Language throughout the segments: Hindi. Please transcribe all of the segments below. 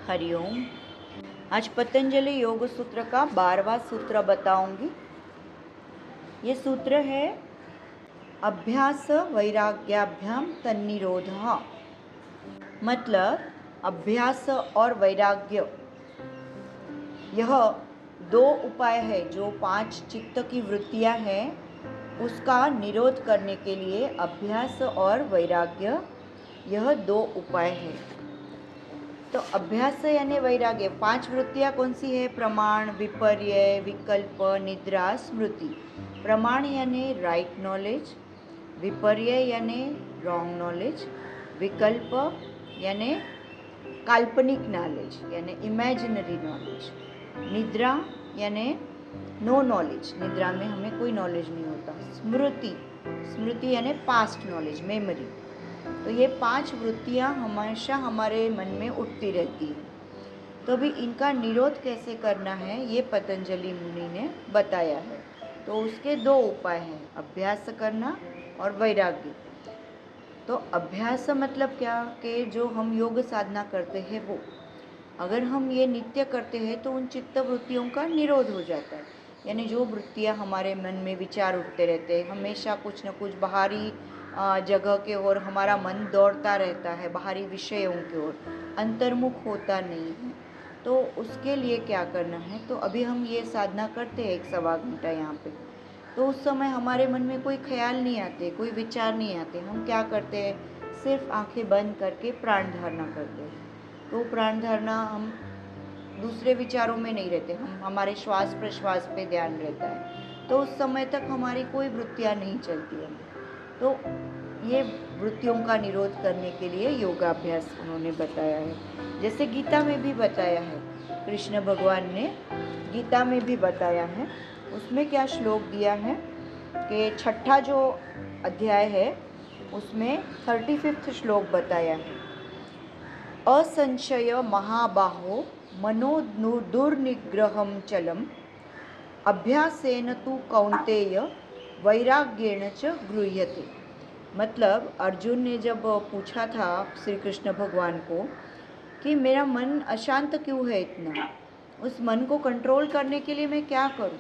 हरिओम। आज पतंजलि योग सूत्र का 12वां सूत्र बताऊंगी। ये सूत्र है अभ्यास वैराग्याभ्याम तन्निरोधः। मतलब अभ्यास और वैराग्य यह दो उपाय है। जो 5 चित्त की वृत्तियां हैं उसका निरोध करने के लिए अभ्यास और वैराग्य यह दो उपाय है। तो अभ्यास यानी वैराग्य 5 वृत्तियां कौन सी है? प्रमाण, विपर्य, विकल्प, निद्रा, स्मृति। प्रमाण यानी राइट नॉलेज, विपर्य यानी रॉन्ग नॉलेज, विकल्प यानी काल्पनिक नॉलेज यानी इमेजिनरी नॉलेज, निद्रा यानी नो नॉलेज, निद्रा में हमें कोई नॉलेज नहीं होता, स्मृति, स्मृति यानी पास्ट नॉलेज, मेमोरी। तो ये 5 वृत्तियाँ हमेशा हमारे मन में उठती रहती है। तो अभी इनका निरोध कैसे करना है ये पतंजलि मुनि ने बताया है। तो उसके 2 उपाय हैं, अभ्यास करना और वैराग्य। तो अभ्यास मतलब क्या कि जो हम योग साधना करते हैं वो अगर हम ये नित्य करते हैं तो उन चित्त वृत्तियों का निरोध हो जाता है। यानी जो वृत्तियाँ हमारे मन में विचार उठते रहते हैं, हमेशा कुछ न कुछ बाहरी जगह के ओर हमारा मन दौड़ता रहता है, बाहरी विषयों की ओर, अंतर्मुख होता नहीं है। तो उसके लिए क्या करना है? तो अभी हम ये साधना करते हैं 1-1.25 घंटा यहाँ पे। तो उस समय हमारे मन में कोई ख्याल नहीं आते, कोई विचार नहीं आते। हम क्या करते हैं? सिर्फ आंखें बंद करके प्राण धारणा करते हैं। तो प्राण धारणा हम दूसरे विचारों में नहीं रहते, हम हमारे श्वास प्रश्वास पे ध्यान रहता है। तो उस समय तक हमारी कोई वृत्तियाँ नहीं चलती हैं। तो ये वृत्तियों का निरोध करने के लिए योगाभ्यास उन्होंने बताया है। जैसे गीता में भी बताया है, कृष्ण भगवान ने गीता में भी बताया है। उसमें क्या श्लोक दिया है कि 6ठा जो अध्याय है उसमें 35वां श्लोक बताया है, असंशय महाबाहो मनो दुर्निग्रहं चलम अभ्यासेन तु कौन्तेय वैराग्येण च गृह्यते। मतलब अर्जुन ने जब पूछा था श्री कृष्ण भगवान को कि मेरा मन अशांत क्यों है इतना, उस मन को कंट्रोल करने के लिए मैं क्या करूं?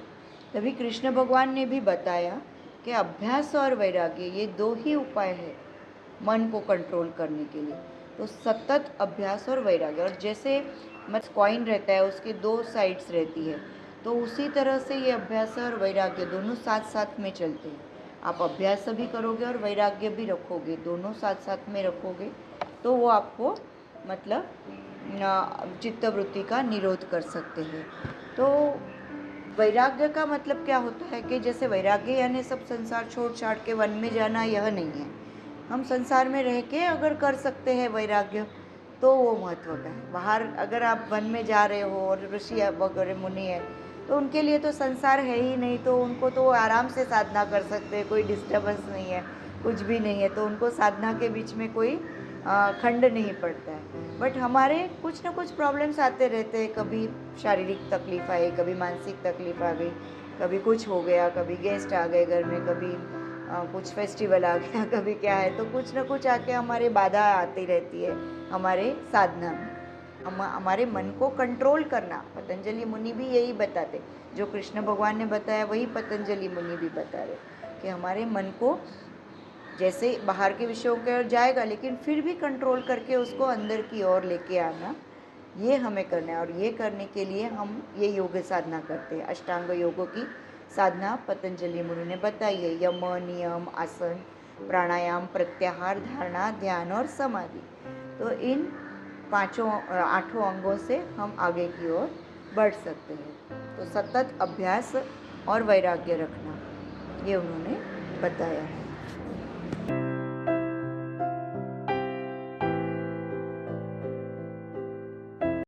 तभी कृष्ण भगवान ने भी बताया कि अभ्यास और वैराग्य ये 2 ही उपाय है मन को कंट्रोल करने के लिए। तो सतत अभ्यास और वैराग्य, और जैसे कॉइन रहता है उसके 2 साइड्स रहती है, तो उसी तरह से ये अभ्यास और वैराग्य दोनों साथ साथ में चलते हैं। आप अभ्यास भी करोगे और वैराग्य भी रखोगे, दोनों साथ साथ में रखोगे तो वो आपको मतलब चित्तवृत्ति का निरोध कर सकते हैं। तो वैराग्य का मतलब क्या होता है कि जैसे वैराग्य यानी सब संसार छोड़ छाड़ के वन में जाना, यह नहीं है। हम संसार में रह के अगर कर सकते हैं वैराग्य तो वो महत्व का है। बाहर अगर आप वन में जा रहे हो और ऋषि वगैरह मुनि है तो उनके लिए तो संसार है ही नहीं, तो उनको तो आराम से साधना कर सकते हैं, कोई डिस्टर्बेंस नहीं है, कुछ भी नहीं है, तो उनको साधना के बीच में कोई खंड नहीं पड़ता है। बट हमारे कुछ ना कुछ प्रॉब्लम्स आते रहते हैं, कभी शारीरिक तकलीफ आई, कभी मानसिक तकलीफ आ गई, कभी कुछ हो गया, कभी गेस्ट आ गए घर में, कभी कुछ फेस्टिवल आ गया, कभी क्या है, तो कुछ ना कुछ आके हमारे बाधा आती रहती है हमारे साधना में। हमारे मन को कंट्रोल करना पतंजलि मुनि भी यही बताते, जो कृष्ण भगवान ने बताया वही पतंजलि मुनि भी बता रहे कि हमारे मन को जैसे बाहर के विषयों की ओर जाएगा लेकिन फिर भी कंट्रोल करके उसको अंदर की ओर लेके आना, ये हमें करना है। और ये करने के लिए हम ये योग साधना करते हैं। अष्टांग योगों की साधना पतंजलि मुनि ने बताई है, यम, नियम, आसन, प्राणायाम, प्रत्याहार, धारणा, ध्यान और समाधि। तो इन 8 अंगों से हम आगे की ओर बढ़ सकते हैं। तो सतत अभ्यास और वैराग्य रखना ये उन्होंने बताया है।